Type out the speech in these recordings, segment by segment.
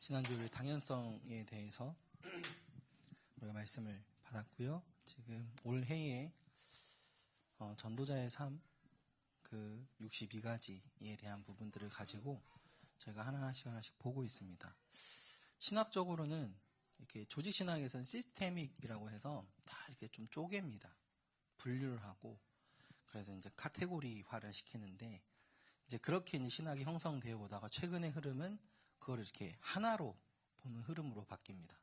지난주 우리 당연성에 대해서 우리가 말씀을 받았고요. 지금 올해에 전도자의 삶, 그 62가지에 대한 부분들을 가지고 저희가 하나씩 보고 있습니다. 신학적으로는 이렇게 조직신학에서는 시스테믹이라고 해서 다 이렇게 좀 쪼갭니다. 분류를 하고, 그래서 이제 카테고리화를 시키는데, 이제 그렇게 이제 신학이 형성되어 오다가 최근의 흐름은 그걸 이렇게 하나로 보는 흐름으로 바뀝니다.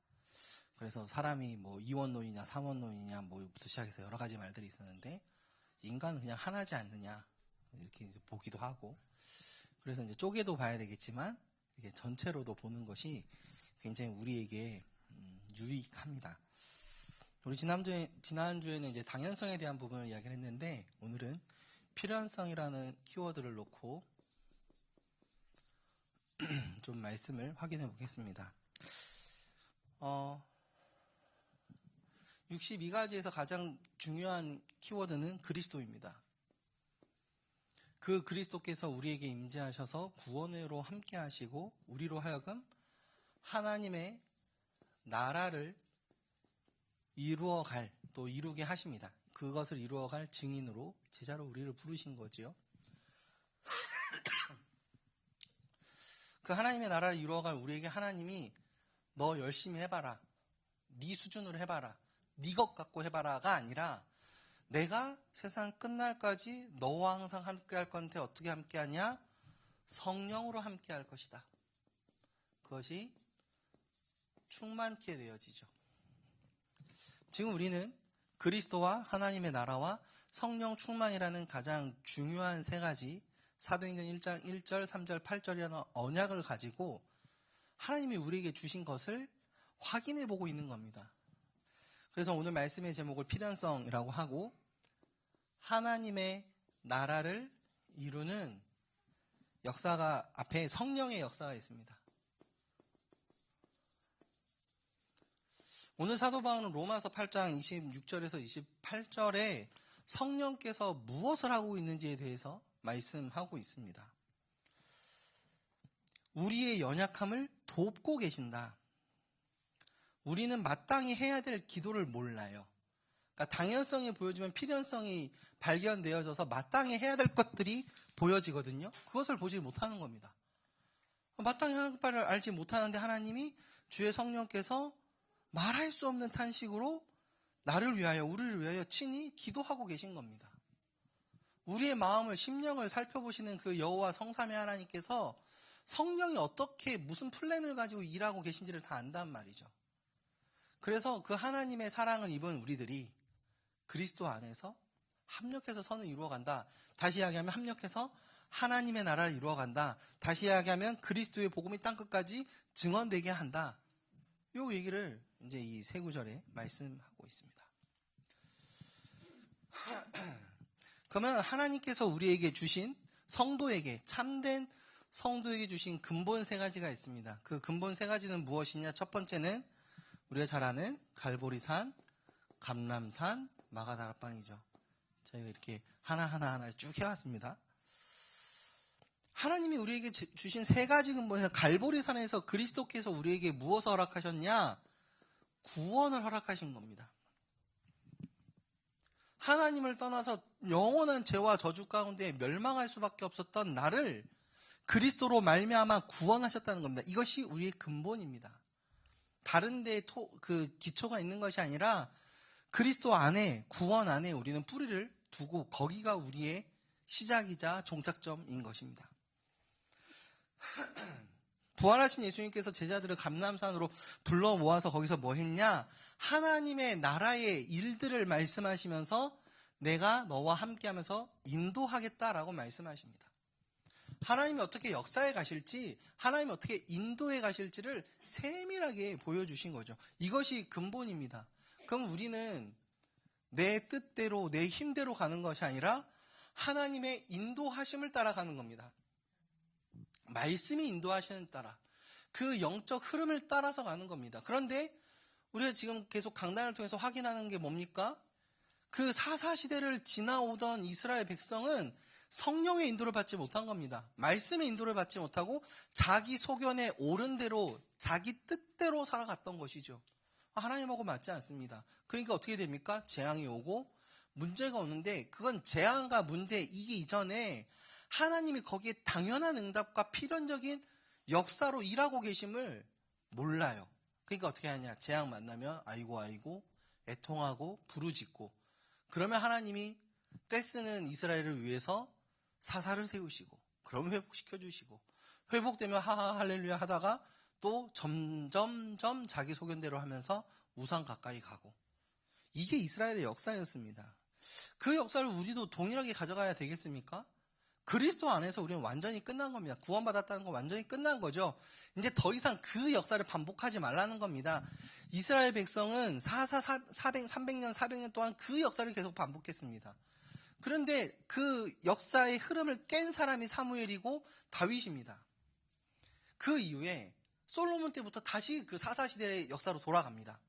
그래서 사람이 뭐 이원론이냐 삼원론이냐 뭐부터 시작해서 여러 가지 말들이 있었는데, 인간은 그냥 하나지 않느냐 이렇게 이제 보기도 하고, 그래서 이제 쪼개도 봐야 되겠지만 이게 전체로도 보는 것이 굉장히 우리에게 유익합니다. 우리 지난주에는 이제 당연성에 대한 부분을 이야기를 했는데, 오늘은 필연성이라는 키워드를 놓고 좀 말씀을 확인해 보겠습니다. 62가지에서 가장 중요한 키워드는 그리스도입니다. 그 그리스도께서 우리에게 임재하셔서 구원으로 함께 하시고 우리로 하여금 하나님의 나라를 이루어갈, 또 이루게 하십니다. 그것을 이루어갈 증인으로, 제자로 우리를 부르신 거지요. 그 하나님의 나라를 이루어갈 우리에게 하나님이 너 열심히 해봐라, 네 수준으로 해봐라, 네 것 갖고 해봐라가 아니라, 내가 세상 끝날까지 너와 항상 함께 할 건데 어떻게 함께 하냐? 성령으로 함께 할 것이다. 그것이 충만케 되어지죠. 지금 우리는 그리스도와 하나님의 나라와 성령 충만이라는 가장 중요한 세 가지, 사도행전 1장 1절, 3절, 8절이라는 언약을 가지고 하나님이 우리에게 주신 것을 확인해 보고 있는 겁니다. 그래서 오늘 말씀의 제목을 필연성이라고 하고, 하나님의 나라를 이루는 역사가, 앞에 성령의 역사가 있습니다. 오늘 사도 바울은 로마서 8장 26절에서 28절에 성령께서 무엇을 하고 있는지에 대해서 말씀하고 있습니다. 우리의 연약함을 돕고 계신다. 우리는 마땅히 해야 될 기도를 몰라요. 그러니까 당연성이 보여지면 필연성이 발견되어져서 마땅히 해야 될 것들이 보여지거든요. 그것을 보지 못하는 겁니다. 마땅히 하는 바를 알지 못하는데 하나님이 주의 성령께서 말할 수 없는 탄식으로 나를 위하여, 우리를 위하여 친히 기도하고 계신 겁니다. 우리의 마음을, 심령을 살펴보시는 그 여호와 성삼위 하나님께서 성령이 어떻게, 무슨 플랜을 가지고 일하고 계신지를 다 안단 말이죠. 그래서 그 하나님의 사랑을 입은 우리들이 그리스도 안에서 합력해서 선을 이루어간다. 다시 이야기하면 합력해서 하나님의 나라를 이루어간다. 다시 이야기하면 그리스도의 복음이 땅끝까지 증언되게 한다. 요 얘기를 이제 이 세 구절에 말씀하고 있습니다. 그러면 하나님께서 우리에게 주신, 성도에게, 참된 성도에게 주신 근본 세 가지가 있습니다. 그 근본 세 가지는 무엇이냐? 첫 번째는 우리가 잘 아는 갈보리산, 감람산, 마가다락방이죠. 저희가 이렇게 하나하나 쭉 해왔습니다. 하나님이 우리에게 주신 세 가지 근본에서, 갈보리산에서 그리스도께서 우리에게 무엇을 허락하셨냐? 구원을 허락하신 겁니다. 하나님을 떠나서 영원한 죄와 저주 가운데 멸망할 수밖에 없었던 나를 그리스도로 말미암아 구원하셨다는 겁니다. 이것이 우리의 근본입니다. 다른 데에 그 기초가 있는 것이 아니라 그리스도 안에, 구원 안에 우리는 뿌리를 두고 거기가 우리의 시작이자 종착점인 것입니다. 부활하신 예수님께서 제자들을 감람산으로 불러 모아서 거기서 뭐 했냐? 하나님의 나라의 일들을 말씀하시면서 내가 너와 함께하면서 인도하겠다라고 말씀하십니다. 하나님이 어떻게 역사에 가실지, 하나님이 어떻게 인도에 가실지를 세밀하게 보여주신 거죠. 이것이 근본입니다. 그럼 우리는 내 뜻대로, 내 힘대로 가는 것이 아니라 하나님의 인도하심을 따라가는 겁니다. 말씀이 인도하시는 따라, 그 영적 흐름을 따라서 가는 겁니다. 그런데 우리가 지금 계속 강단을 통해서 확인하는 게 뭡니까? 그 사사시대를 지나오던 이스라엘 백성은 성령의 인도를 받지 못한 겁니다. 말씀의 인도를 받지 못하고 자기 소견에 옳은 대로 자기 뜻대로 살아갔던 것이죠. 하나님하고 맞지 않습니다. 그러니까 어떻게 됩니까? 재앙이 오고 문제가 오는데 그건 재앙과 문제 이기 이전에 하나님이 거기에 당연한 응답과 필연적인 역사로 일하고 계심을 몰라요. 그러니까 어떻게 하냐? 재앙 만나면 아이고 애통하고 부르짖고, 그러면 하나님이 떼쓰는 이스라엘을 위해서 사사를 세우시고 그럼 회복시켜 주시고, 회복되면 하하 할렐루야 하다가 또 점점점 자기 소견대로 하면서 우상 가까이 가고, 이게 이스라엘의 역사였습니다. 그 역사를 우리도 동일하게 가져가야 되겠습니까? 그리스도 안에서 우리는 완전히 끝난 겁니다. 구원받았다는 건 완전히 끝난 거죠. 이제 더 이상 그 역사를 반복하지 말라는 겁니다. 이스라엘 백성은 300년, 400년 동안 그 역사를 계속 반복했습니다. 그런데 그 역사의 흐름을 깬 사람이 사무엘이고 다윗입니다. 그 이후에 솔로몬 때부터 다시 그 사사시대의 역사로 돌아갑니다.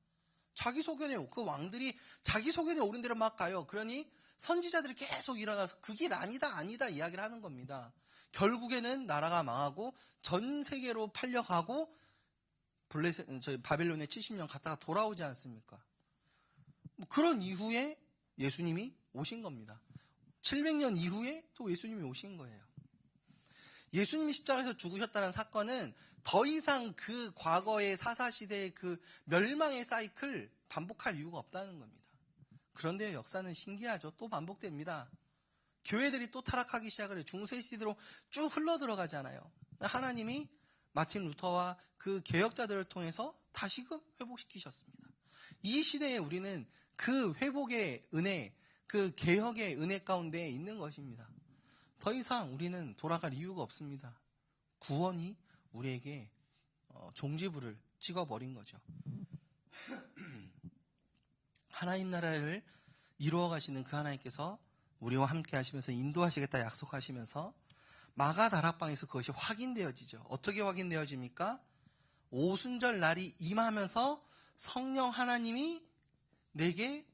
자기 소견에, 그 왕들이 자기 소견에 옳은 대로 막 가요. 그러니 선지자들이 계속 일어나서 그 길 아니다 이야기를 하는 겁니다. 결국에는 나라가 망하고 전 세계로 팔려가고 바벨론에 70년 갔다가 돌아오지 않습니까? 그런 이후에 예수님이 오신 겁니다. 700년 이후에 또 예수님이 오신 거예요. 예수님이 십자가에서 죽으셨다는 사건은 더 이상 그 과거의 사사시대의 그 멸망의 사이클 반복할 이유가 없다는 겁니다. 그런데 역사는 신기하죠. 또 반복됩니다. 교회들이 또 타락하기 시작을 해요. 중세시대로 쭉 흘러들어가잖아요. 하나님이 마틴 루터와 그 개혁자들을 통해서 다시금 회복시키셨습니다. 이 시대에 우리는 그 회복의 은혜, 그 개혁의 은혜 가운데 있는 것입니다. 더 이상 우리는 돌아갈 이유가 없습니다. 구원이 우리에게 종지부를 찍어버린 거죠. 하나님 나라를 이루어 가시는 그 하나님께서 우리와 함께 하시면서 인도하시겠다 약속하시면서 마가다락방에서 그것이 확인되어지죠. 어떻게 확인되어집니까? 오순절 날이 임하면서 성령 하나님이 내게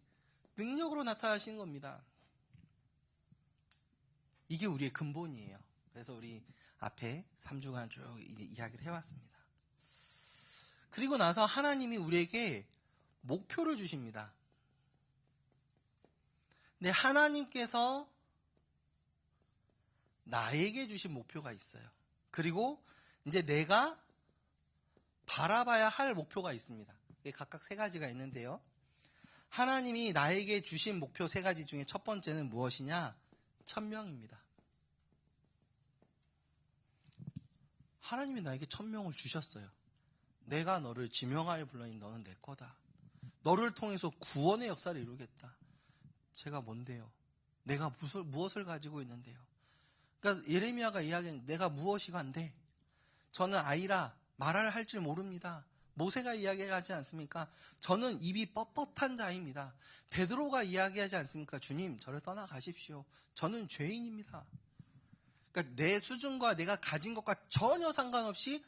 능력으로 나타나시는 겁니다. 이게 우리의 근본이에요. 그래서 우리 앞에 3주간 쭉 이야기를 해왔습니다. 그리고 나서 하나님이 우리에게 목표를 주십니다. 근데 하나님께서 나에게 주신 목표가 있어요. 그리고 이제 내가 바라봐야 할 목표가 있습니다. 각각 3가지가 있는데요. 하나님이 나에게 주신 목표 3가지 중에 첫 번째는 무엇이냐? 천명입니다. 하나님이 나에게 천명을 주셨어요. 내가 너를 지명하여 불러니 너는 내 거다. 너를 통해서 구원의 역사를 이루겠다. 제가 뭔데요? 내가 무엇을 가지고 있는데요? 그러니까 예레미야가 이야기하는 내가 무엇이 간데? 저는 아이라 말을 할 줄 모릅니다. 모세가 이야기하지 않습니까? 저는 입이 뻣뻣한 자입니다. 베드로가 이야기하지 않습니까? 주님, 저를 떠나가십시오. 저는 죄인입니다. 그러니까 내 수준과 내가 가진 것과 전혀 상관없이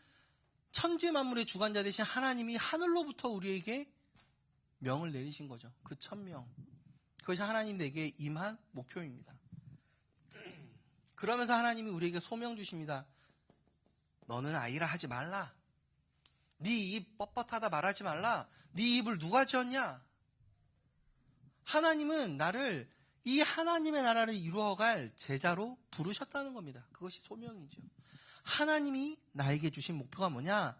천지 만물의 주관자 되신 하나님이 하늘로부터 우리에게 명을 내리신 거죠. 그 천명. 그것이 하나님 내게 임한 목표입니다. 그러면서 하나님이 우리에게 소명 주십니다. 너는 아이라 하지 말라. 네 입 뻣뻣하다 말하지 말라. 네 입을 누가 지었냐? 하나님은 나를 이 하나님의 나라를 이루어갈 제자로 부르셨다는 겁니다. 그것이 소명이죠. 하나님이 나에게 주신 목표가 뭐냐?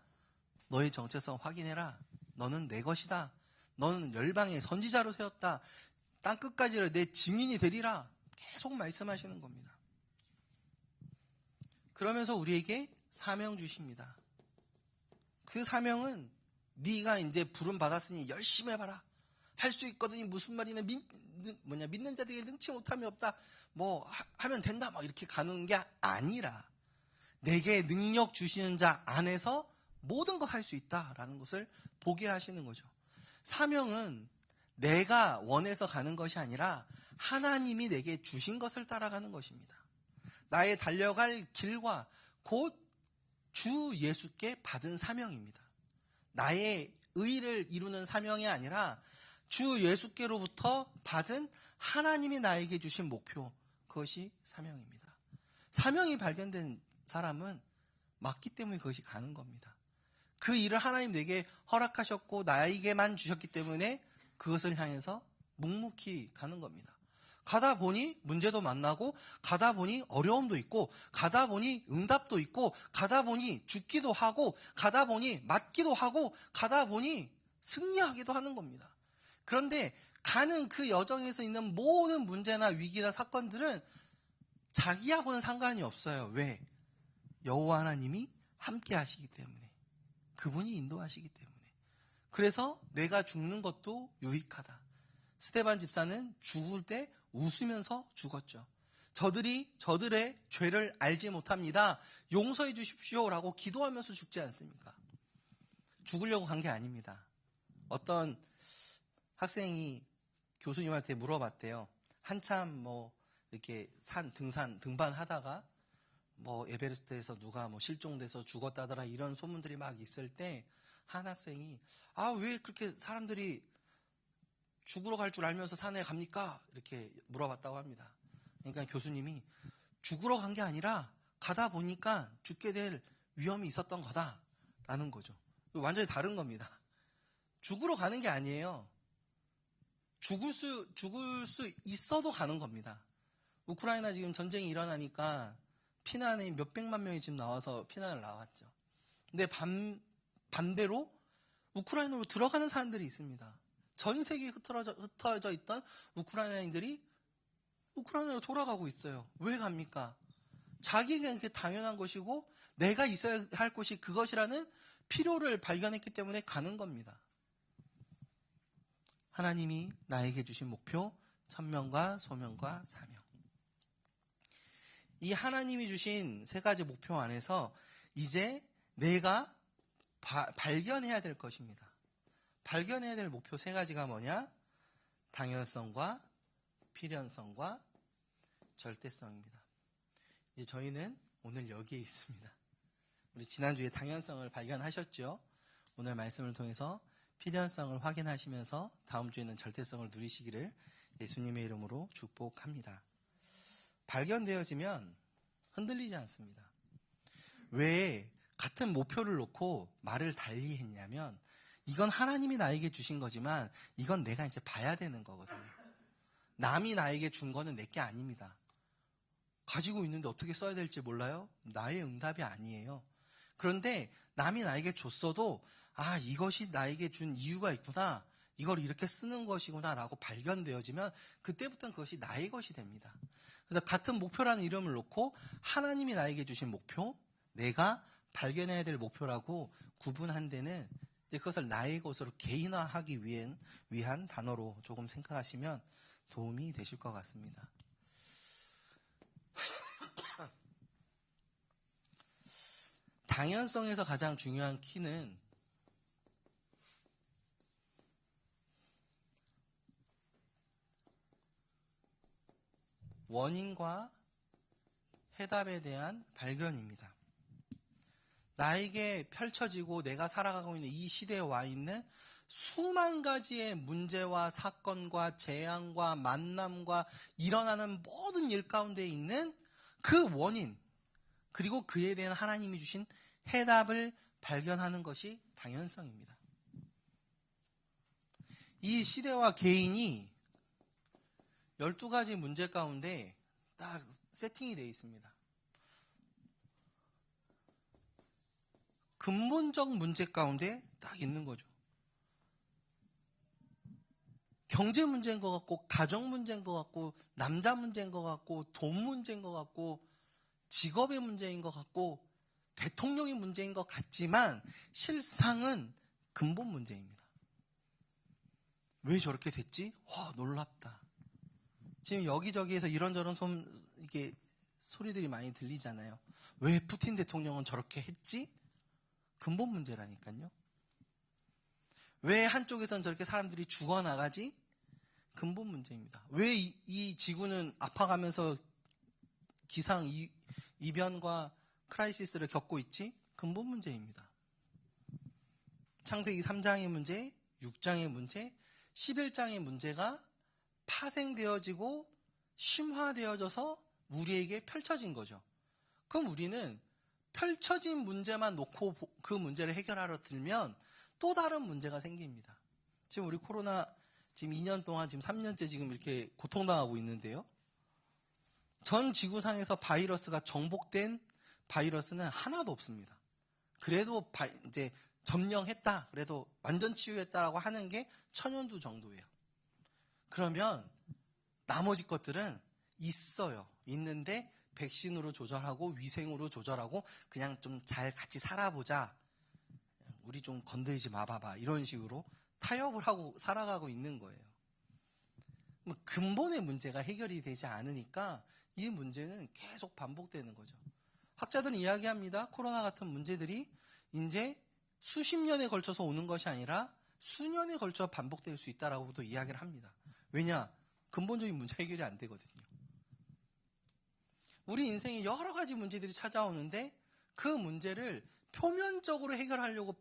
너의 정체성 확인해라. 너는 내 것이다. 너는 열방의 선지자로 세웠다. 땅끝까지 내 증인이 되리라. 계속 말씀하시는 겁니다. 그러면서 우리에게 사명 주십니다. 그 사명은 네가 이제 부름 받았으니 열심히 해봐라. 할 수 있거든요. 무슨 말이냐? 믿는 자들에게 능치 못함이 없다. 뭐 하면 된다. 막 이렇게 가는 게 아니라 내게 능력 주시는 자 안에서 모든 거 할 수 있다라는 것을 보게 하시는 거죠. 사명은 내가 원해서 가는 것이 아니라 하나님이 내게 주신 것을 따라가는 것입니다. 나의 달려갈 길과 곧 주 예수께 받은 사명입니다. 나의 의를 이루는 사명이 아니라 주 예수께로부터 받은 하나님이 나에게 주신 목표, 그것이 사명입니다. 사명이 발견된 사람은 맞기 때문에 그것이 가는 겁니다. 그 일을 하나님 내게 허락하셨고 나에게만 주셨기 때문에 그것을 향해서 묵묵히 가는 겁니다. 가다 보니 문제도 만나고, 가다 보니 어려움도 있고, 가다 보니 응답도 있고, 가다 보니 죽기도 하고, 가다 보니 맞기도 하고, 가다 보니 승리하기도 하는 겁니다. 그런데 가는 그 여정에서 있는 모든 문제나 위기나 사건들은 자기하고는 상관이 없어요. 왜? 여호와 하나님이 함께 하시기 때문에, 그분이 인도하시기 때문에. 그래서 내가 죽는 것도 유익하다. 스데반 집사는 죽을 때 웃으면서 죽었죠. 저들의 죄를 알지 못합니다. 용서해 주십시오라고 기도하면서 죽지 않습니까? 죽으려고 간 게 아닙니다. 어떤 학생이 교수님한테 물어봤대요. 한참 이렇게 등반하다가 에베레스트에서 누가 실종돼서 죽었다더라 이런 소문들이 막 있을 때 한 학생이 왜 그렇게 사람들이 죽으러 갈 줄 알면서 산에 갑니까? 이렇게 물어봤다고 합니다. 그러니까 교수님이 죽으러 간 게 아니라 가다 보니까 죽게 될 위험이 있었던 거다라는 거죠. 완전히 다른 겁니다. 죽으러 가는 게 아니에요. 죽을 수 있어도 가는 겁니다. 우크라이나 지금 전쟁이 일어나니까 피난이 몇백만 명이 지금 나와서 피난을 나왔죠. 근데 반대로 우크라이나로 들어가는 사람들이 있습니다. 전 세계에 흩어져 있던 우크라이나인들이 우크라이나로 돌아가고 있어요. 왜 갑니까? 자기에게 그게 당연한 것이고 내가 있어야 할 곳이 그것이라는 필요를 발견했기 때문에 가는 겁니다. 하나님이 나에게 주신 목표, 천명과 소명과 사명. 이 하나님이 주신 세 가지 목표 안에서 이제 내가 발견해야 될 것입니다. 발견해야 될 목표 세 가지가 뭐냐? 당연성과 필연성과 절대성입니다. 이제 저희는 오늘 여기에 있습니다. 우리 지난주에 당연성을 발견하셨죠? 오늘 말씀을 통해서 필연성을 확인하시면서 다음 주에는 절대성을 누리시기를 예수님의 이름으로 축복합니다. 발견되어지면 흔들리지 않습니다. 왜 같은 목표를 놓고 말을 달리 했냐면 이건 하나님이 나에게 주신 거지만 이건 내가 이제 봐야 되는 거거든요. 남이 나에게 준 거는 내게 아닙니다. 가지고 있는데 어떻게 써야 될지 몰라요? 나의 응답이 아니에요. 그런데 남이 나에게 줬어도 이것이 나에게 준 이유가 있구나. 이걸 이렇게 쓰는 것이구나 라고 발견되어지면 그때부터는 그것이 나의 것이 됩니다. 그래서 같은 목표라는 이름을 놓고 하나님이 나에게 주신 목표, 내가 발견해야 될 목표라고 구분한 데는 이제 그것을 나의 것으로 개인화하기 위한 단어로 조금 생각하시면 도움이 되실 것 같습니다. 당연성에서 가장 중요한 키는 원인과 해답에 대한 발견입니다. 나에게 펼쳐지고 내가 살아가고 있는 이 시대에 와 있는 수만 가지의 문제와 사건과 재앙과 만남과 일어나는 모든 일 가운데 있는 그 원인, 그리고 그에 대한 하나님이 주신 해답을 발견하는 것이 당연성입니다. 이 시대와 개인이 12가지 문제 가운데 딱 세팅이 되어 있습니다. 근본적 문제 가운데 딱 있는 거죠. 경제 문제인 것 같고, 가정 문제인 것 같고, 남자 문제인 것 같고, 돈 문제인 것 같고, 직업의 문제인 것 같고, 대통령의 문제인 것 같지만 실상은 근본 문제입니다. 왜 저렇게 됐지? 놀랍다. 지금 여기저기에서 이런저런 이게 소리들이 많이 들리잖아요. 왜 푸틴 대통령은 저렇게 했지? 근본 문제라니까요. 왜 한쪽에서는 저렇게 사람들이 죽어나가지? 근본 문제입니다. 왜 이 지구는 아파가면서 기상이변과 크라이시스를 겪고 있지? 근본 문제입니다. 창세기 3장의 문제, 6장의 문제, 11장의 문제가 파생되어지고 심화되어져서 우리에게 펼쳐진 거죠. 그럼 우리는 펼쳐진 문제만 놓고 그 문제를 해결하러 들면 또 다른 문제가 생깁니다. 지금 우리 코로나 지금 2년 동안 지금 3년째 지금 이렇게 고통당하고 있는데요. 전 지구상에서 바이러스가 정복된 바이러스는 하나도 없습니다. 그래도 이제 점령했다, 그래도 완전 치유했다라고 하는 게 천연두 정도예요. 그러면 나머지 것들은 있어요. 있는데 백신으로 조절하고 위생으로 조절하고 그냥 좀 잘 같이 살아보자. 우리 좀 건들지 마봐봐. 이런 식으로 타협을 하고 살아가고 있는 거예요. 근본의 문제가 해결이 되지 않으니까 이 문제는 계속 반복되는 거죠. 학자들은 이야기합니다. 코로나 같은 문제들이 이제 수십 년에 걸쳐서 오는 것이 아니라 수년에 걸쳐 반복될 수 있다라고도 이야기를 합니다. 왜냐? 근본적인 문제 해결이 안 되거든요. 우리 인생에 여러 가지 문제들이 찾아오는데 그 문제를 표면적으로 해결하려고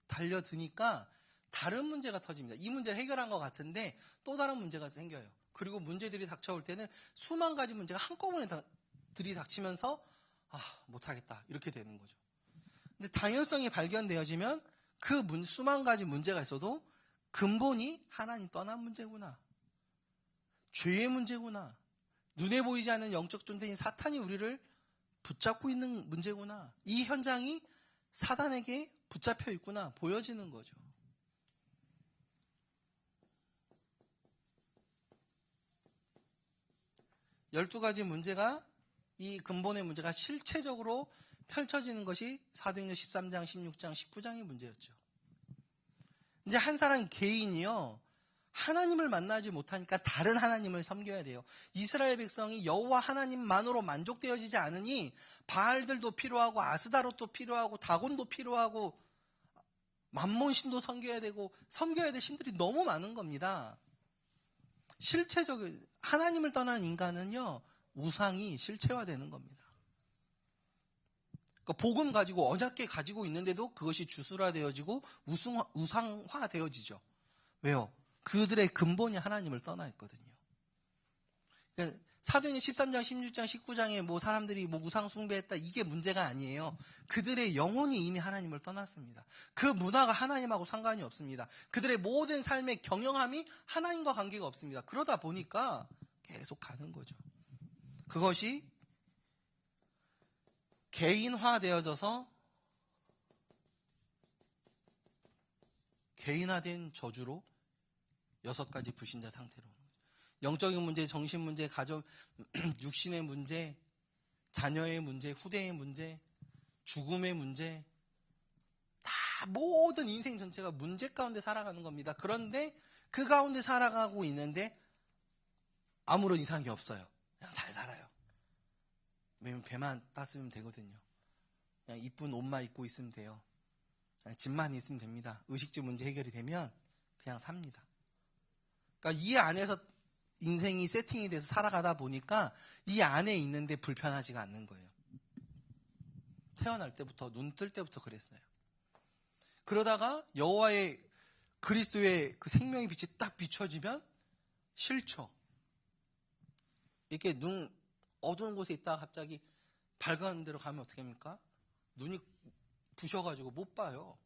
달려드니까 다른 문제가 터집니다. 이 문제를 해결한 것 같은데 또 다른 문제가 생겨요. 그리고 문제들이 닥쳐올 때는 수만 가지 문제가 한꺼번에 들이닥치면서 못하겠다 이렇게 되는 거죠. 근데 당연성이 발견되어지면 그 수만 가지 문제가 있어도 근본이 하나님 떠난 문제구나. 죄의 문제구나. 눈에 보이지 않는 영적 존재인 사탄이 우리를 붙잡고 있는 문제구나. 이 현장이 사단에게 붙잡혀 있구나 보여지는 거죠. 열두 가지 문제가 이 근본의 문제가 실체적으로 펼쳐지는 것이 사도행전 13장, 16장, 19장의 문제였죠. 이제 한 사람 개인이요. 하나님을 만나지 못하니까 다른 하나님을 섬겨야 돼요. 이스라엘 백성이 여호와 하나님만으로 만족되어지지 않으니 바알들도 필요하고 아스다롯도 필요하고 다곤도 필요하고 만몬신도 섬겨야 되고 섬겨야 될 신들이 너무 많은 겁니다. 실체적인 하나님을 떠난 인간은요. 우상이 실체화되는 겁니다. 그러니까 복음 가지고 언약궤 가지고 있는데도 그것이 주술화되어지고 우상화되어지죠. 왜요? 그들의 근본이 하나님을 떠나 있거든요. 그러니까 사도행전 13장, 16장, 19장에 사람들이 우상 숭배했다 이게 문제가 아니에요. 그들의 영혼이 이미 하나님을 떠났습니다. 그 문화가 하나님하고 상관이 없습니다. 그들의 모든 삶의 경영함이 하나님과 관계가 없습니다. 그러다 보니까 계속 가는 거죠. 그것이 개인화되어져서 개인화된 저주로 6가지 불신자 상태로 영적인 문제, 정신 문제, 가족, 육신의 문제, 자녀의 문제, 후대의 문제, 죽음의 문제 다 모든 인생 전체가 문제 가운데 살아가는 겁니다. 그런데 그 가운데 살아가고 있는데 아무런 이상이 없어요. 그냥 잘 살아요. 왜냐면 배만 땄으면 되거든요. 그냥 이쁜 옷만 입고 있으면 돼요. 그냥 집만 있으면 됩니다. 의식주 문제 해결이 되면 그냥 삽니다. 그러니까 이 안에서 인생이 세팅이 돼서 살아가다 보니까 이 안에 있는데 불편하지가 않는 거예요. 태어날 때부터 눈 뜰 때부터 그랬어요. 그러다가 여호와의 그리스도의 그 생명의 빛이 딱 비춰지면 싫죠. 이렇게 눈 어두운 곳에 있다가 갑자기 밝은 데로 가면 어떻게 합니까? 눈이 부셔가지고 못 봐요.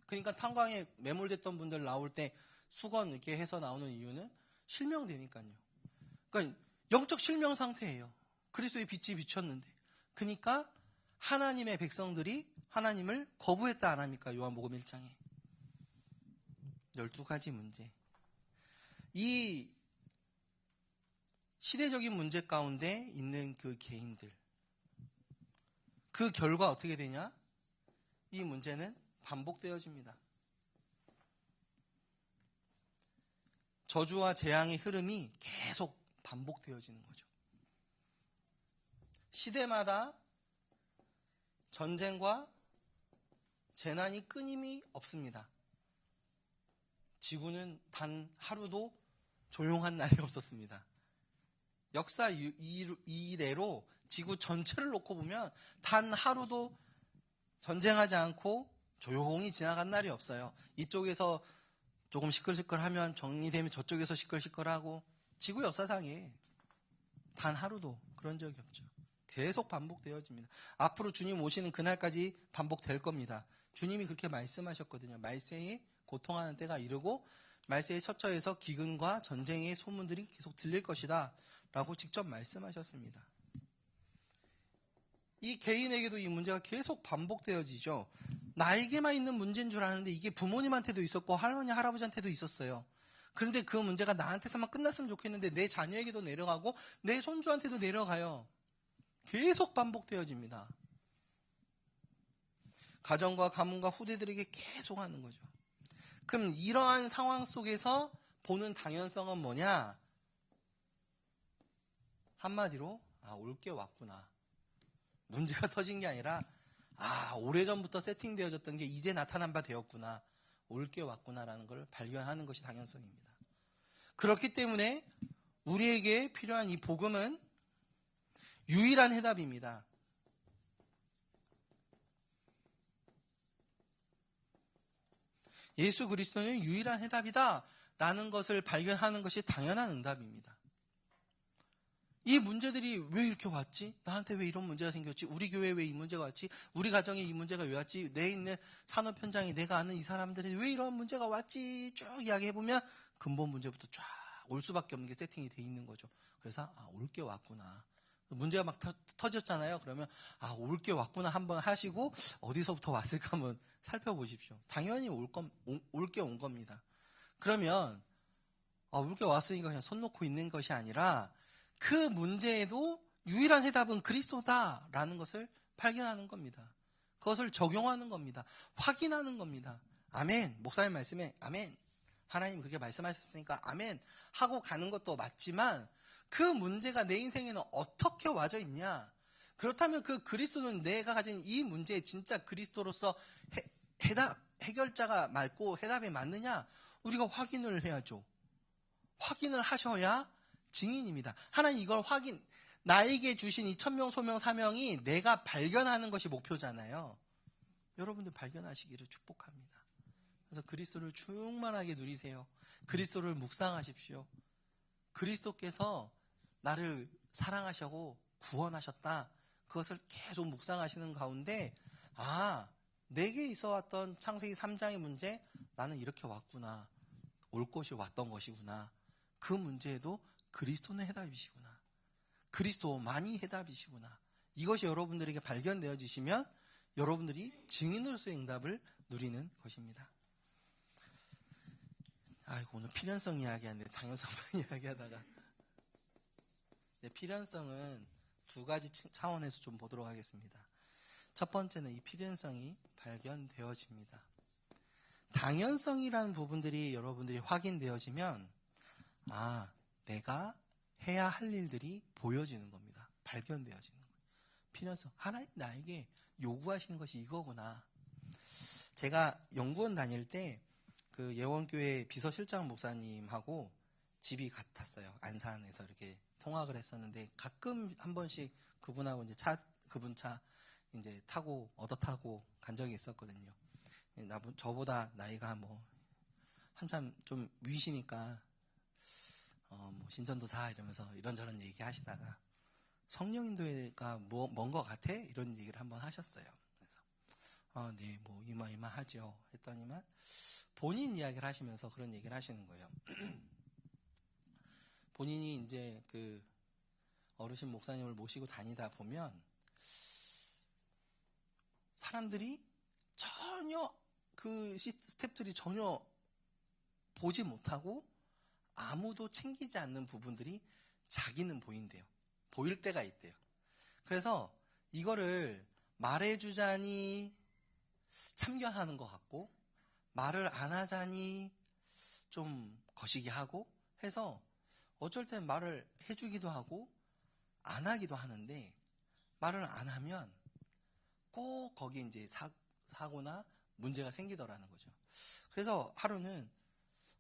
그러니까 탄광에 매몰됐던 분들 나올 때 수건 이렇게 해서 나오는 이유는 실명되니까요. 그러니까 영적 실명 상태예요. 그리스도의 빛이 비쳤는데. 그러니까 하나님의 백성들이 하나님을 거부했다 안 합니까? 요한복음 1장에. 12가지 문제. 이 시대적인 문제 가운데 있는 그 개인들. 그 결과 어떻게 되냐? 이 문제는 반복되어집니다. 저주와 재앙의 흐름이 계속 반복되어지는 거죠. 시대마다 전쟁과 재난이 끊임이 없습니다. 지구는 단 하루도 조용한 날이 없었습니다. 역사 이래로 지구 전체를 놓고 보면 단 하루도 전쟁하지 않고 조용히 지나간 날이 없어요. 이쪽에서 조금 시끌시끌하면 정리되면 저쪽에서 시끌시끌하고 지구 역사상에 단 하루도 그런 적이 없죠. 계속 반복되어집니다. 앞으로 주님 오시는 그날까지 반복될 겁니다. 주님이 그렇게 말씀하셨거든요. 말세에 고통하는 때가 이르고 말세의 처처에서 기근과 전쟁의 소문들이 계속 들릴 것이다 라고 직접 말씀하셨습니다. 이 개인에게도 이 문제가 계속 반복되어지죠. 나에게만 있는 문제인 줄 아는데 이게 부모님한테도 있었고 할머니 할아버지한테도 있었어요. 그런데 그 문제가 나한테서만 끝났으면 좋겠는데 내 자녀에게도 내려가고 내 손주한테도 내려가요. 계속 반복되어집니다. 가정과 가문과 후대들에게 계속 하는 거죠. 그럼 이러한 상황 속에서 보는 당연성은 뭐냐? 한마디로 올 게 왔구나. 문제가 터진 게 아니라 오래전부터 세팅되어졌던 게 이제 나타난 바 되었구나. 올 게 왔구나라는 걸 발견하는 것이 당연성입니다. 그렇기 때문에 우리에게 필요한 이 복음은 유일한 해답입니다. 예수 그리스도는 유일한 해답이다 라는 것을 발견하는 것이 당연한 응답입니다. 이 문제들이 왜 이렇게 왔지? 나한테 왜 이런 문제가 생겼지? 우리 교회에 왜 이 문제가 왔지? 우리 가정에 이 문제가 왜 왔지? 내 있는 산업 현장에 내가 아는 이 사람들이 왜 이런 문제가 왔지? 쭉 이야기해보면 근본 문제부터 쫙 올 수밖에 없는 게 세팅이 돼 있는 거죠. 그래서 올 게 왔구나. 문제가 막 터졌잖아요. 그러면 올 게 왔구나 한번 하시고 어디서부터 왔을까 한번 살펴보십시오. 당연히 올 게 온 겁니다. 그러면 올 게 왔으니까 그냥 손 놓고 있는 것이 아니라 그 문제에도 유일한 해답은 그리스도다라는 것을 발견하는 겁니다. 그것을 적용하는 겁니다. 확인하는 겁니다. 아멘. 목사님 말씀에 아멘. 하나님 그렇게 말씀하셨으니까 아멘 하고 가는 것도 맞지만 그 문제가 내 인생에는 어떻게 와져 있냐? 그렇다면 그 그리스도는 내가 가진 이 문제에 진짜 그리스도로서 해결자가 맞고 해답이 맞느냐? 우리가 확인을 해야죠. 확인을 하셔야 증인입니다. 하나님 이걸 나에게 주신 이 천명, 소명, 사명이 내가 발견하는 것이 목표잖아요. 여러분들 발견하시기를 축복합니다. 그래서 그리스도를 충만하게 누리세요. 그리스도를 묵상하십시오. 그리스도께서 나를 사랑하시고 구원하셨다. 그것을 계속 묵상하시는 가운데 내게 있어왔던 창세기 3장의 문제 나는 이렇게 왔구나. 올 것이 왔던 것이구나. 그 문제에도 그리스도는 해답이시구나. 그리스도만이 해답이시구나. 이것이 여러분들에게 발견되어지시면 여러분들이 증인으로서의 응답을 누리는 것입니다. 오늘 필연성 이야기하는데 당연성만 이야기하다가 필연성은 두 가지 차원에서 좀 보도록 하겠습니다. 첫 번째는 이 필연성이 발견되어집니다. 당연성이라는 부분들이 여러분들이 확인되어지면 내가 해야 할 일들이 보여지는 겁니다. 발견되어지는 거예요. 필연성. 하나님 나에게 요구하시는 것이 이거구나. 제가 연구원 다닐 때 그 예원교회 비서실장 목사님하고 집이 같았어요. 안산에서 이렇게 통학을 했었는데 가끔 한 번씩 그분하고 이제 그분 차 이제 얻어 타고 간 적이 있었거든요. 저보다 나이가 한참 좀 위시니까 신전도사 이러면서 이런저런 얘기 하시다가 성령인도회가 먼 것 같아? 이런 얘기를 한번 하셨어요. 그래서 네, 이마하죠 했더니만 본인 이야기를 하시면서 그런 얘기를 하시는 거예요. 본인이 이제 그 어르신 목사님을 모시고 다니다 보면 사람들이 전혀 그 스태프들이 전혀 보지 못하고 아무도 챙기지 않는 부분들이 자기는 보인대요. 보일 때가 있대요. 그래서 이거를 말해주자니 참견하는 것 같고 말을 안 하자니 좀 거시기 하고 해서 어쩔 땐 말을 해주기도 하고 안 하기도 하는데 말을 안 하면 꼭 거기에 이제 사고나 문제가 생기더라는 거죠. 그래서 하루는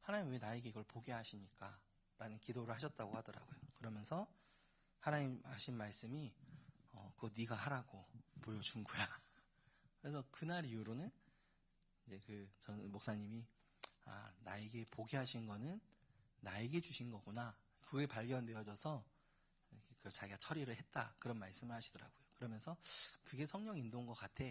하나님 왜 나에게 이걸 보게 하십니까? 라는 기도를 하셨다고 하더라고요. 그러면서 하나님 하신 말씀이 그거 네가 하라고 보여준 거야. 그래서 그날 이후로는 이제 전 목사님이 나에게 보게 하신 거는 나에게 주신 거구나. 그게 발견되어져서 그걸 자기가 처리를 했다. 그런 말씀을 하시더라고요. 그러면서 그게 성령 인도인 것 같아.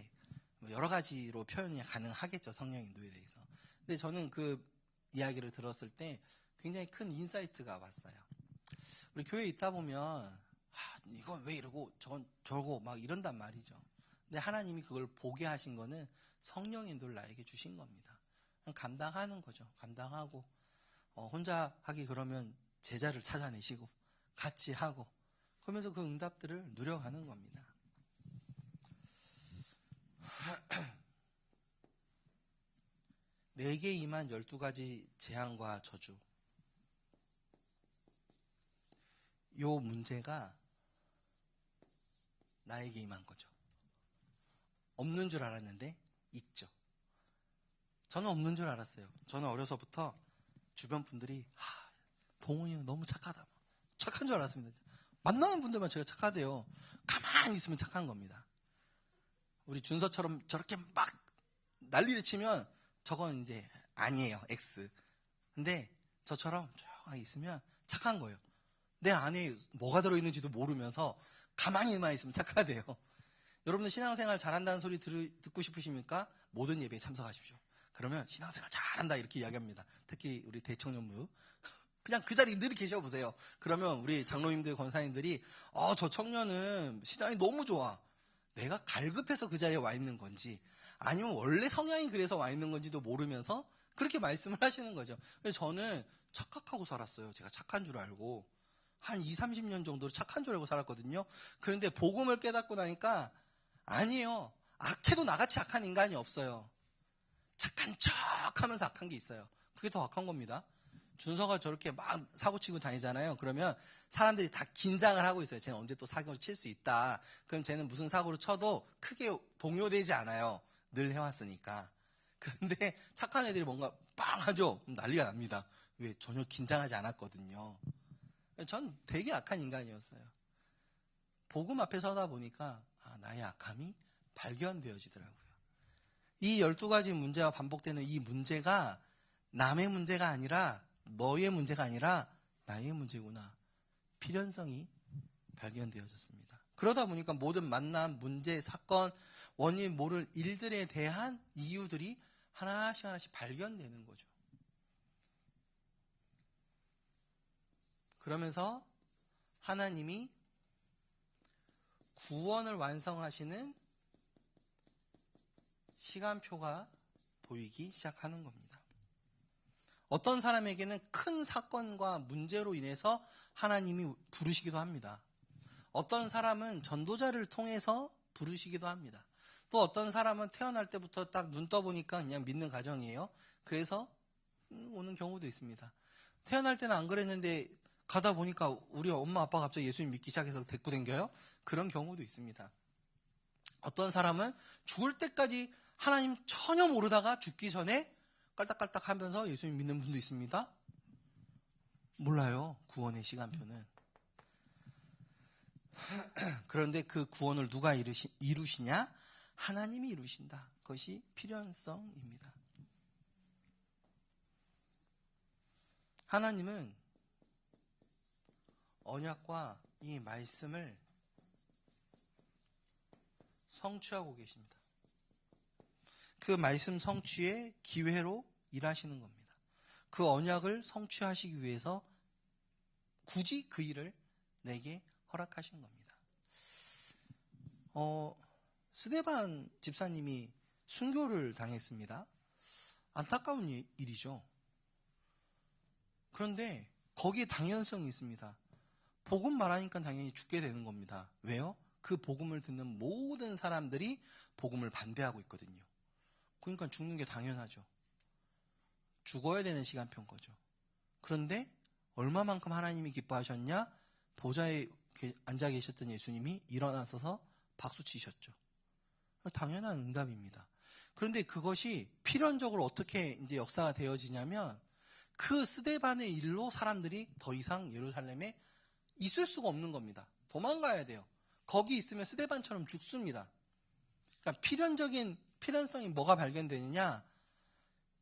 여러 가지로 표현이 가능하겠죠. 성령 인도에 대해서. 근데 저는 그 이야기를 들었을 때 굉장히 큰 인사이트가 왔어요. 우리 교회에 있다 보면 이건 왜 이러고 저건 저러고 막 이런단 말이죠. 근데 하나님이 그걸 보게 하신 거는 성령 인도를 나에게 주신 겁니다. 감당하는 거죠. 감당하고 혼자 하기 그러면 제자를 찾아내시고 같이 하고 그러면서 그 응답들을 누려가는 겁니다. 내게 임한 12가지 재앙과 저주. 요 문제가 나에게 임한 거죠. 없는 줄 알았는데 있죠. 저는 없는 줄 알았어요. 저는 어려서부터 주변 분들이 동훈이는 너무 착하다. 착한 줄 알았습니다. 만나는 분들만 제가 착하대요. 가만히 있으면 착한 겁니다. 우리 준서처럼 저렇게 막 난리를 치면 저건 이제 아니에요. X. 근데 저처럼 조용하게 있으면 착한 거예요. 내 안에 뭐가 들어있는지도 모르면서 가만히만 있으면 착하대요. 여러분들 신앙생활 잘한다는 소리 듣고 싶으십니까? 모든 예배에 참석하십시오. 그러면 신앙생활 잘한다 이렇게 이야기합니다. 특히 우리 대청년부. 그냥 그 자리에 늘 계셔보세요. 그러면 우리 장로님들, 권사님들이 저 청년은 신앙이 너무 좋아. 내가 갈급해서 그 자리에 와 있는 건지 아니면 원래 성향이 그래서 와 있는 건지도 모르면서 그렇게 말씀을 하시는 거죠. 그래서 저는 착각하고 살았어요. 제가 착한 줄 알고. 한 20, 30년 정도로 착한 줄 알고 살았거든요. 그런데 복음을 깨닫고 나니까 아니에요. 악해도 나같이 악한 인간이 없어요. 착한 척 하면서 악한 게 있어요. 그게 더 악한 겁니다. 준서가 저렇게 막 사고치고 다니잖아요. 그러면 사람들이 다 긴장을 하고 있어요. 쟤는 언제 또 사고를 칠 수 있다. 그럼 쟤는 무슨 사고를 쳐도 크게 동요되지 않아요. 늘 해왔으니까. 그런데 착한 애들이 뭔가 빵 하죠. 난리가 납니다. 왜? 전혀 긴장하지 않았거든요. 전 되게 악한 인간이었어요. 복음 앞에 서다 보니까 나의 악함이 발견되어지더라고요. 이 12가지 문제와 반복되는 이 문제가 남의 문제가 아니라 너의 문제가 아니라 나의 문제구나. 필연성이 발견되어졌습니다. 그러다 보니까 모든 만남, 문제, 사건, 원인 모를 일들에 대한 이유들이 하나씩 하나씩 발견되는 거죠. 그러면서 하나님이 구원을 완성하시는 시간표가 보이기 시작하는 겁니다. 어떤 사람에게는 큰 사건과 문제로 인해서 하나님이 부르시기도 합니다. 어떤 사람은 전도자를 통해서 부르시기도 합니다. 또 어떤 사람은 태어날 때부터 딱 눈 떠보니까 그냥 믿는 가정이에요. 그래서 오는 경우도 있습니다. 태어날 때는 안 그랬는데 가다 보니까 우리 엄마 아빠가 갑자기 예수님 믿기 시작해서 데리고 댕겨요? 그런 경우도 있습니다. 어떤 사람은 죽을 때까지 하나님 전혀 모르다가 죽기 전에 깔딱깔딱 하면서 예수님 믿는 분도 있습니다. 몰라요. 구원의 시간표는. 그런데 그 구원을 누가 이루시냐? 하나님이 이루신다. 그것이 필연성입니다. 하나님은 언약과 이 말씀을 성취하고 계십니다. 그 말씀 성취의 기회로 일하시는 겁니다. 그 언약을 성취하시기 위해서 굳이 그 일을 내게 허락하신 겁니다. 스데반 집사님이 순교를 당했습니다. 안타까운 일이죠. 그런데 거기에 당연성이 있습니다. 복음 말하니까 당연히 죽게 되는 겁니다. 왜요? 그 복음을 듣는 모든 사람들이 복음을 반대하고 있거든요. 그러니까 죽는 게 당연하죠. 죽어야 되는 시간표인 거죠. 그런데 얼마만큼 하나님이 기뻐하셨냐? 보좌에 앉아 계셨던 예수님이 일어나서서 박수 치셨죠. 당연한 응답입니다. 그런데 그것이 필연적으로 어떻게 이제 역사가 되어지냐면 그 스데반의 일로 사람들이 더 이상 예루살렘에 있을 수가 없는 겁니다. 도망가야 돼요. 거기 있으면 스데반처럼 죽습니다. 그러니까 필연성이 뭐가 발견되느냐?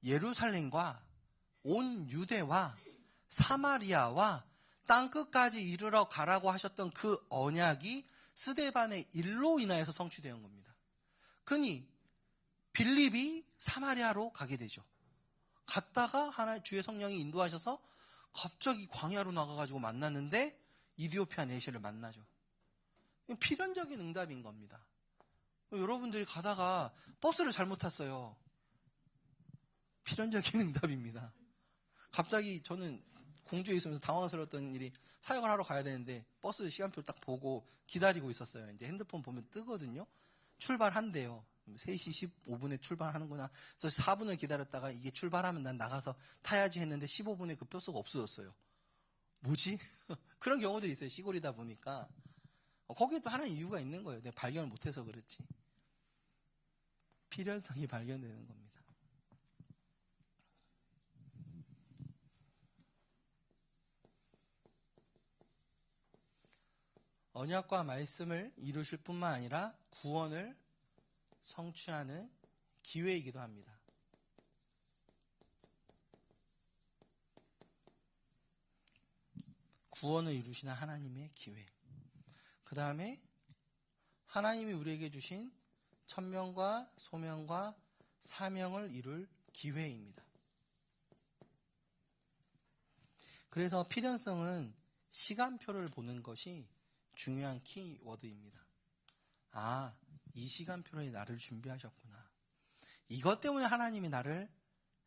예루살렘과 온 유대와 사마리아와 땅끝까지 이르러 가라고 하셨던 그 언약이 스데반의 일로 인하여서 성취되는 겁니다. 그니 빌립이 사마리아로 가게 되죠. 갔다가 하나의 주의 성령이 인도하셔서 갑자기 광야로 나가가지고 만났는데 이디오피아 내시를 만나죠. 필연적인 응답인 겁니다. 여러분들이 가다가 버스를 잘못 탔어요. 필연적인 응답입니다. 갑자기 저는 공주에 있으면서 당황스러웠던 일이, 사역을 하러 가야 되는데 버스 시간표 딱 보고 기다리고 있었어요. 이제 핸드폰 보면 뜨거든요. 출발한대요. 3시 15분에 출발하는구나. 그래서 4분을 기다렸다가 이게 출발하면 난 나가서 타야지 했는데 15분에 그 버스가 없어졌어요. 뭐지? 그런 경우들이 있어요. 시골이다 보니까. 거기에 또 하나의 이유가 있는 거예요. 내가 발견을 못해서 그렇지. 필연성이 발견되는 겁니다. 언약과 말씀을 이루실 뿐만 아니라 구원을 성취하는 기회이기도 합니다. 구원을 이루시는 하나님의 기회. 그 다음에 하나님이 우리에게 주신 천명과 소명과 사명을 이룰 기회입니다. 그래서 필연성은 시간표를 보는 것이 중요한 키워드입니다. 아, 이 시간표에 나를 준비하셨구나. 이것 때문에 하나님이 나를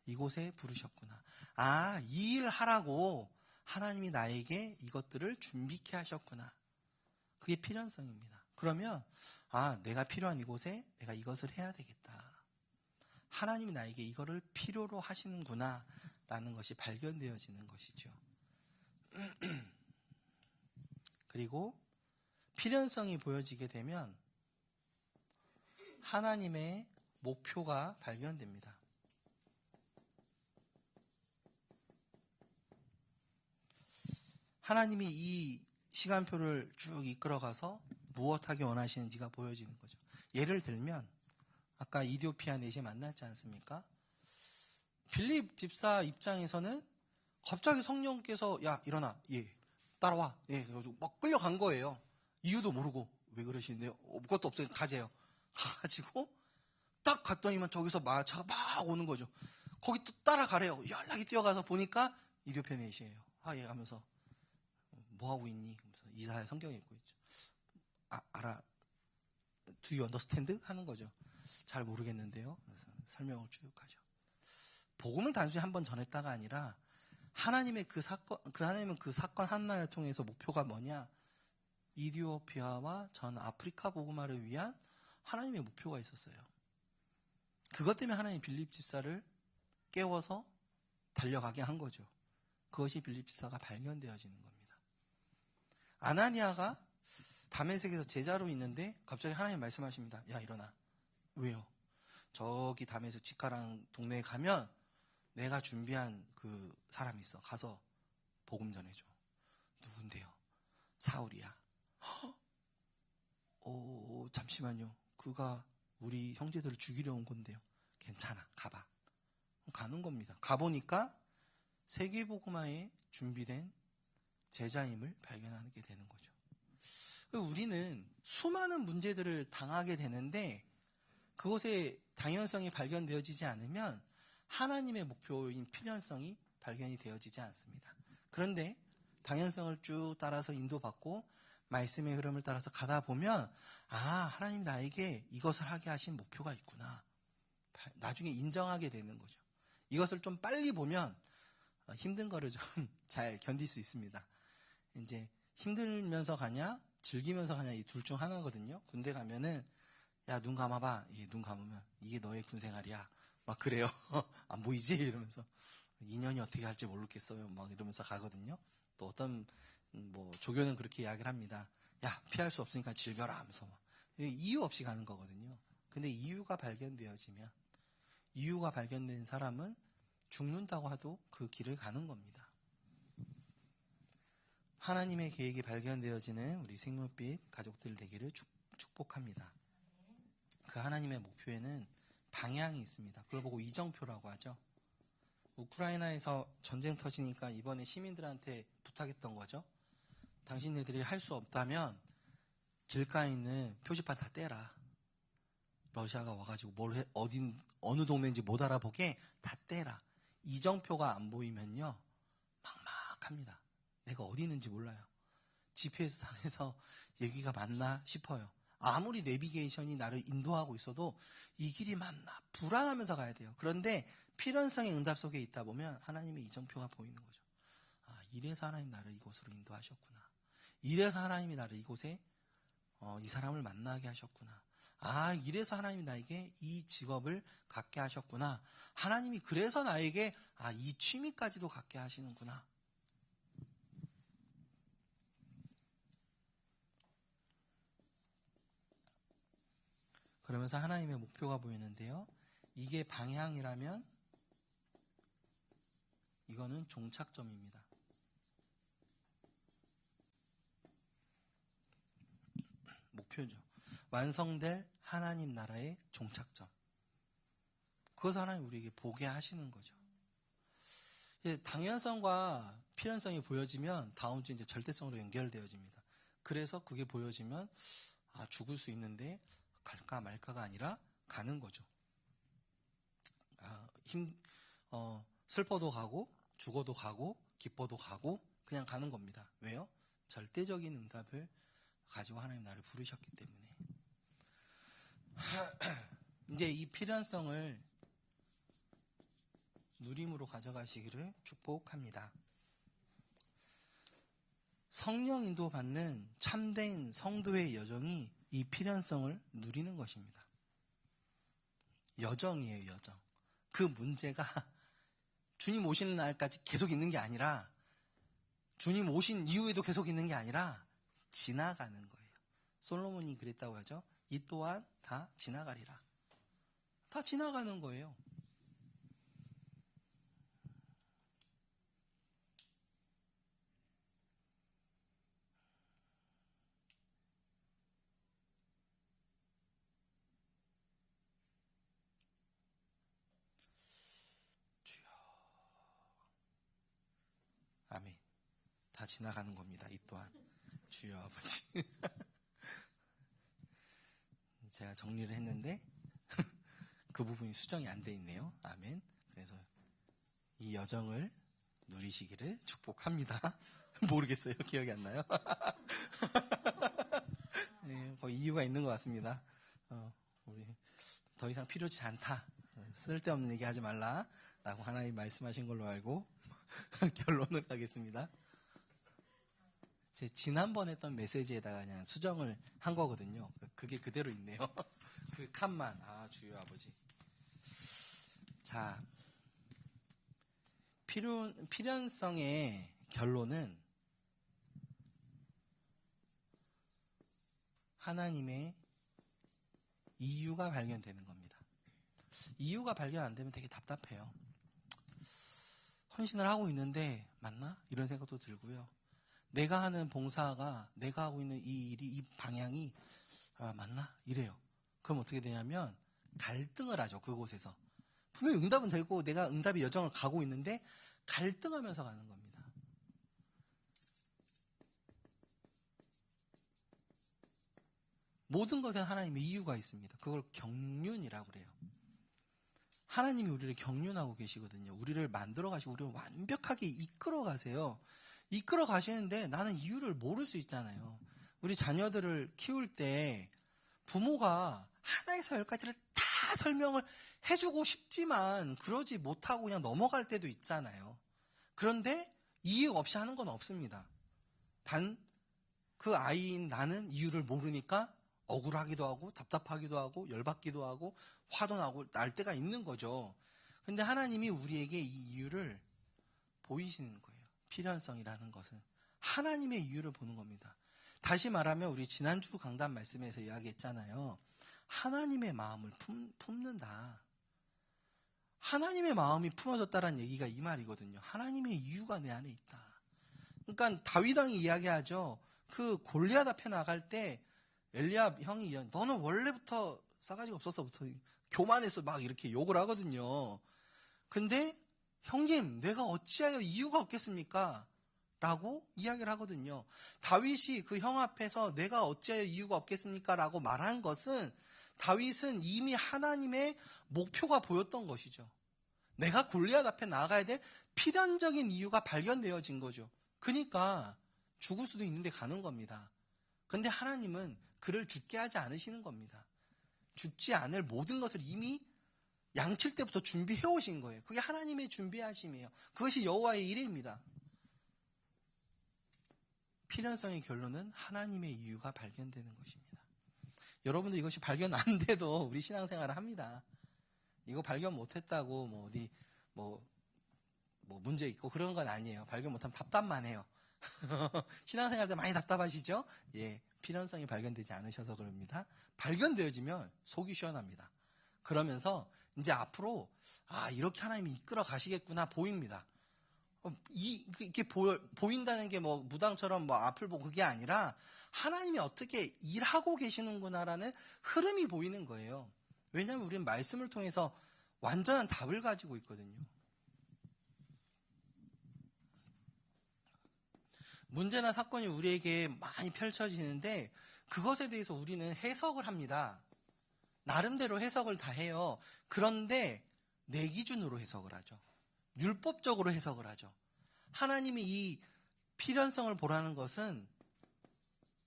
이곳에 부르셨구나. 아, 이 일 하라고 하나님이 나에게 이것들을 준비케 하셨구나. 그게 필연성입니다. 그러면 아, 내가 필요한 이곳에 내가 이것을 해야 되겠다. 하나님이 나에게 이거를 필요로 하시는구나 라는 것이 발견되어지는 것이죠. 그리고 필연성이 보여지게 되면 하나님의 목표가 발견됩니다. 하나님이 이 시간표를 쭉 이끌어가서 무엇하기 원하시는지가 보여지는 거죠. 예를 들면 아까 이디오피아 넷이 만났지 않습니까? 빌립 집사 입장에서는 갑자기 성령께서 야 일어나, 예 따라와, 예 그래가지고 막 끌려간 거예요. 이유도 모르고. 왜 그러시는데요? 그것도 없어요. 가세요. 가가지고 딱 갔더니만 저기서 마차가 막 오는 거죠. 거기 또 따라가래요. 연락이 뛰어가서 보니까 이디오피아 넷이에요. 아, 예 하면서 뭐 하고 있니? 하면서 이사야 성경에 읽고 있죠. 알아? Do you understand? 하는 거죠. 잘 모르겠는데요. 그래서 설명을 쭉 하죠. 복음을 단순히 한 번 전했다가 아니라 하나님의 그 사건 하나를 통해서 목표가 뭐냐? 이디오피아와 전 아프리카 복음화를 위한 하나님의 목표가 있었어요. 그것 때문에 하나님 빌립 집사를 깨워서 달려가게 한 거죠. 그것이 빌립 집사가 발견되어지는 겁니다. 아나니아가 다메섹에서 제자로 있는데 갑자기 하나님 말씀하십니다. 야 일어나. 왜요? 저기 다메섹 직가라는 동네에 가면 내가 준비한 그 사람이 있어. 가서 복음 전해줘. 누군데요? 사울이야. 잠시만요. 그가 우리 형제들을 죽이려 온 건데요. 괜찮아. 가봐. 가는 겁니다. 가보니까 세계복음화에 준비된 제자임을 발견하게 되는 거죠. 우리는 수많은 문제들을 당하게 되는데 그것의 당연성이 발견되어지지 않으면 하나님의 목표인 필연성이 발견이 되어지지 않습니다. 그런데 당연성을 쭉 따라서 인도받고 말씀의 흐름을 따라서 가다 보면 아, 하나님 나에게 이것을 하게 하신 목표가 있구나. 나중에 인정하게 되는 거죠. 이것을 좀 빨리 보면 힘든 거를 좀 잘 견딜 수 있습니다. 이제 힘들면서 가냐 즐기면서 가냐 이 둘 중 하나거든요. 군대 가면은 야 눈 감아봐. 눈 감으면 이게 너의 군생활이야. 막 그래요. 안 보이지? 이러면서 2년이 어떻게 할지 모르겠어요. 막 이러면서 가거든요. 또 어떤 조교는 그렇게 이야기를 합니다. 야 피할 수 없으니까 즐겨라 하면서 막. 이유 없이 가는 거거든요. 근데 이유가 발견되어지면 이유가 발견된 사람은 죽는다고 해도 그 길을 가는 겁니다. 하나님의 계획이 발견되어지는 우리 생명빛 가족들 되기를 축복합니다. 그 하나님의 목표에는 방향이 있습니다. 그걸 보고 이정표라고 하죠. 우크라이나에서 전쟁 터지니까 이번에 시민들한테 부탁했던 거죠. 당신네들이 할 수 없다면 길가에 있는 표지판 다 떼라. 러시아가 와가지고 어느 동네인지 못 알아보게 다 떼라. 이정표가 안 보이면요, 막막합니다. 내가 어디 있는지 몰라요. GPS상에서 여기가 맞나 싶어요. 아무리 내비게이션이 나를 인도하고 있어도 이 길이 맞나 불안하면서 가야 돼요. 그런데 필연성의 응답 속에 있다 보면 하나님의 이정표가 보이는 거죠. 아, 이래서 하나님 나를 이곳으로 인도하셨구나. 이래서 하나님이 나를 이곳에 이 사람을 만나게 하셨구나. 아, 이래서 하나님이 나에게 이 직업을 갖게 하셨구나. 하나님이 그래서 나에게 이 취미까지도 갖게 하시는구나. 그러면서 하나님의 목표가 보이는데요. 이게 방향이라면 이거는 종착점입니다. 목표죠. 완성될 하나님 나라의 종착점. 그것을 하나님 우리에게 보게 하시는 거죠. 당연성과 필연성이 보여지면 다음 주 이제 절대성으로 연결되어집니다. 그래서 그게 보여지면 죽을 수 있는데 갈까 말까가 아니라 가는 거죠. 슬퍼도 가고 죽어도 가고 기뻐도 가고 그냥 가는 겁니다. 왜요? 절대적인 응답을 가지고 하나님 나를 부르셨기 때문에. 이제 이 필연성을 누림으로 가져가시기를 축복합니다. 성령 인도받는 참된 성도의 여정이 이 필연성을 누리는 것입니다. 여정이에요, 여정. 그 문제가 주님 오시는 날까지 계속 있는 게 아니라, 주님 오신 이후에도 계속 있는 게 아니라 지나가는 거예요. 솔로몬이 그랬다고 하죠. 이 또한 다 지나가리라. 다 지나가는 거예요. 주여. 아멘. 다 지나가는 겁니다. 이 또한. 주여 아버지. 제가 정리를 했는데 그 부분이 수정이 안 돼 있네요. 아멘. 그래서 이 여정을 누리시기를 축복합니다. 모르겠어요. 기억이 안 나요. 네, 거의 이유가 있는 것 같습니다. 우리 더 이상 필요치 않다. 쓸데없는 얘기 하지 말라. 라고 하나님 말씀하신 걸로 알고 결론을 하겠습니다. 제 지난번 했던 메시지에다가 그냥 수정을 한 거거든요. 그게 그대로 있네요. 그 칸만. 주여 아버지. 자, 필연성의 결론은 하나님의 이유가 발견되는 겁니다. 이유가 발견 안 되면 되게 답답해요. 헌신을 하고 있는데 맞나? 이런 생각도 들고요. 내가 하는 봉사가, 내가 하고 있는 이 일이, 이 방향이 맞나? 이래요. 그럼 어떻게 되냐면 갈등을 하죠. 그곳에서. 분명히 응답은 되고 내가 응답의 여정을 가고 있는데 갈등하면서 가는 겁니다. 모든 것에 하나님의 이유가 있습니다. 그걸 경륜이라고 그래요. 하나님이 우리를 경륜하고 계시거든요. 우리를 만들어 가시고 우리를 완벽하게 이끌어 가세요. 이끌어 가시는데 나는 이유를 모를 수 있잖아요. 우리 자녀들을 키울 때 부모가 하나에서 열까지를 다 설명을 해주고 싶지만 그러지 못하고 그냥 넘어갈 때도 있잖아요. 그런데 이유 없이 하는 건 없습니다. 단 그 아이인 나는 이유를 모르니까 억울하기도 하고 답답하기도 하고 열받기도 하고 화도 나고 날 때가 있는 거죠. 근데 하나님이 우리에게 이 이유를 보이시는 거예요. 필연성이라는 것은 하나님의 이유를 보는 겁니다. 다시 말하면 우리 지난주 강단 말씀에서 이야기했잖아요. 하나님의 마음을 품는다. 하나님의 마음이 품어졌다는 얘기가 이 말이거든요. 하나님의 이유가 내 안에 있다. 그러니까 다윗 왕이 이야기하죠. 그 골리앗 앞에 나갈 때 엘리압 형이 너는 원래부터 싸가지가 없어서부터 교만해서 막 이렇게 욕을 하거든요. 근데 형님 내가 어찌하여 이유가 없겠습니까? 라고 이야기를 하거든요. 다윗이 그 형 앞에서 내가 어찌하여 이유가 없겠습니까? 라고 말한 것은 다윗은 이미 하나님의 목표가 보였던 것이죠. 내가 골리앗 앞에 나아가야 될 필연적인 이유가 발견되어진 거죠. 그러니까 죽을 수도 있는데 가는 겁니다. 그런데 하나님은 그를 죽게 하지 않으시는 겁니다. 죽지 않을 모든 것을 이미 양칠 때부터 준비해 오신 거예요. 그게 하나님의 준비하심이에요. 그것이 여호와의 일입니다. 필연성의 결론은 하나님의 이유가 발견되는 것입니다. 여러분도 이것이 발견 안 돼도 우리 신앙생활을 합니다. 이거 발견 못했다고 어디 문제 있고 그런 건 아니에요. 발견 못하면 답답만 해요. 신앙생활 때 많이 답답하시죠? 예, 필연성이 발견되지 않으셔서 그럽니다. 발견되어지면 속이 시원합니다. 그러면서 이제 앞으로 이렇게 하나님이 이끌어 가시겠구나 보입니다. 이게 보인다는 게 무당처럼 앞을 보고 그게 아니라 하나님이 어떻게 일하고 계시는구나라는 흐름이 보이는 거예요. 왜냐하면 우리는 말씀을 통해서 완전한 답을 가지고 있거든요. 문제나 사건이 우리에게 많이 펼쳐지는데 그것에 대해서 우리는 해석을 합니다. 나름대로 해석을 다 해요. 그런데 내 기준으로 해석을 하죠. 율법적으로 해석을 하죠. 하나님이 이 필연성을 보라는 것은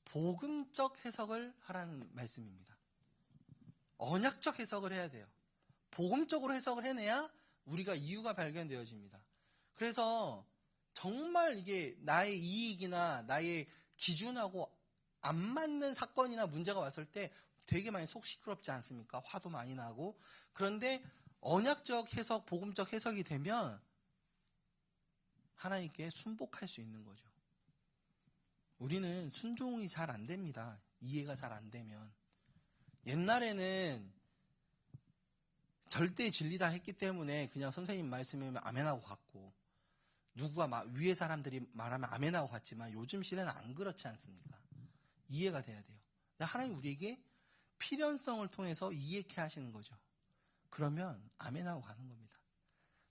복음적 해석을 하라는 말씀입니다. 언약적 해석을 해야 돼요. 복음적으로 해석을 해내야 우리가 이유가 발견되어집니다. 그래서 정말 이게 나의 이익이나 나의 기준하고 안 맞는 사건이나 문제가 왔을 때 되게 많이 속 시끄럽지 않습니까? 화도 많이 나고. 그런데 언약적 해석, 복음적 해석이 되면 하나님께 순복할 수 있는 거죠. 우리는 순종이 잘 안 됩니다. 이해가 잘 안 되면. 옛날에는 절대 진리다 했기 때문에 그냥 선생님 말씀이면 아멘하고 갔고, 누구가 위에 사람들이 말하면 아멘하고 갔지만 요즘 시대는 안 그렇지 않습니까? 이해가 돼야 돼요. 하나님 우리에게 필연성을 통해서 이해케 하시는 거죠. 그러면 아멘하고 가는 겁니다.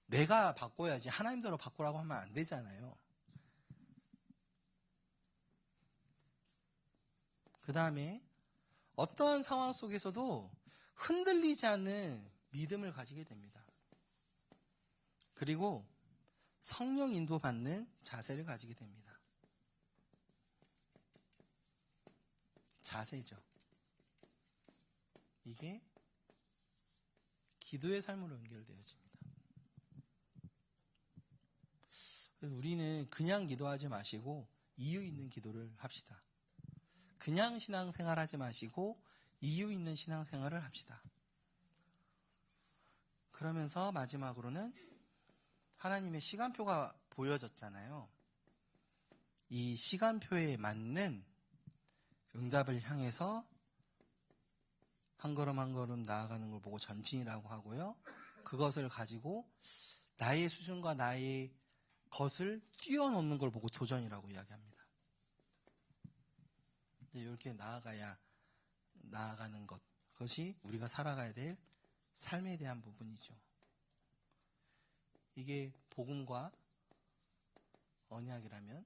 내가 바꿔야지 하나님대로 바꾸라고 하면 안 되잖아요. 그 다음에 어떠한 상황 속에서도 흔들리지 않는 믿음을 가지게 됩니다. 그리고 성령 인도받는 자세를 가지게 됩니다. 자세죠. 이게 기도의 삶으로 연결되어집니다. 우리는 그냥 기도하지 마시고 이유 있는 기도를 합시다. 그냥 신앙생활 하지 마시고 이유 있는 신앙생활을 합시다. 그러면서 마지막으로는 하나님의 시간표가 보여졌잖아요. 이 시간표에 맞는 응답을 향해서 한 걸음 한 걸음 나아가는 걸 보고 전진이라고 하고요. 그것을 가지고 나의 수준과 나의 것을 뛰어넘는 걸 보고 도전이라고 이야기합니다. 이렇게 나아가는 것, 그것이 우리가 살아가야 될 삶에 대한 부분이죠. 이게 복음과 언약이라면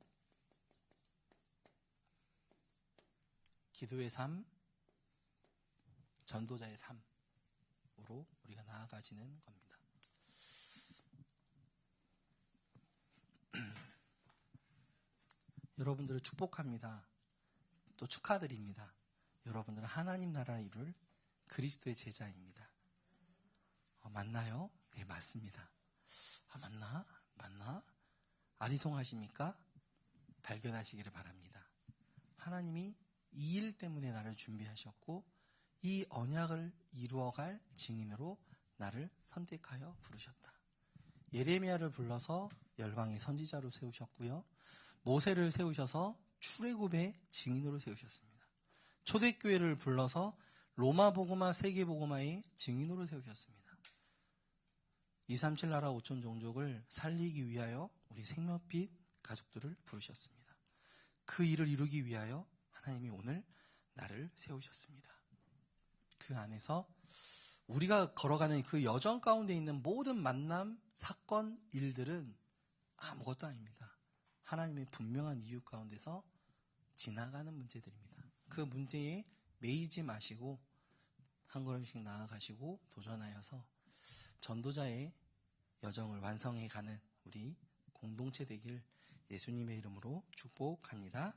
기도의 삶, 전도자의 삶으로 우리가 나아가지는 겁니다. 여러분들을 축복합니다. 또 축하드립니다. 여러분들은 하나님 나라를 이룰 그리스도의 제자입니다. 맞나요? 네, 맞습니다. 맞나? 아리송하십니까? 발견하시기를 바랍니다. 하나님이 이 일 때문에 나를 준비하셨고 이 언약을 이루어갈 증인으로 나를 선택하여 부르셨다. 예레미야를 불러서 열방의 선지자로 세우셨고요. 모세를 세우셔서 출애굽의 증인으로 세우셨습니다. 초대교회를 불러서 로마 복음화, 세계 복음화의 증인으로 세우셨습니다. 237 나라 5천 종족을 살리기 위하여 우리 생명빛 가족들을 부르셨습니다. 그 일을 이루기 위하여 하나님이 오늘 나를 세우셨습니다. 그 안에서 우리가 걸어가는 그 여정 가운데 있는 모든 만남, 사건, 일들은 아무것도 아닙니다. 하나님의 분명한 이유 가운데서 지나가는 문제들입니다. 그 문제에 매이지 마시고 한 걸음씩 나아가시고 도전하여서 전도자의 여정을 완성해가는 우리 공동체 되길 예수님의 이름으로 축복합니다.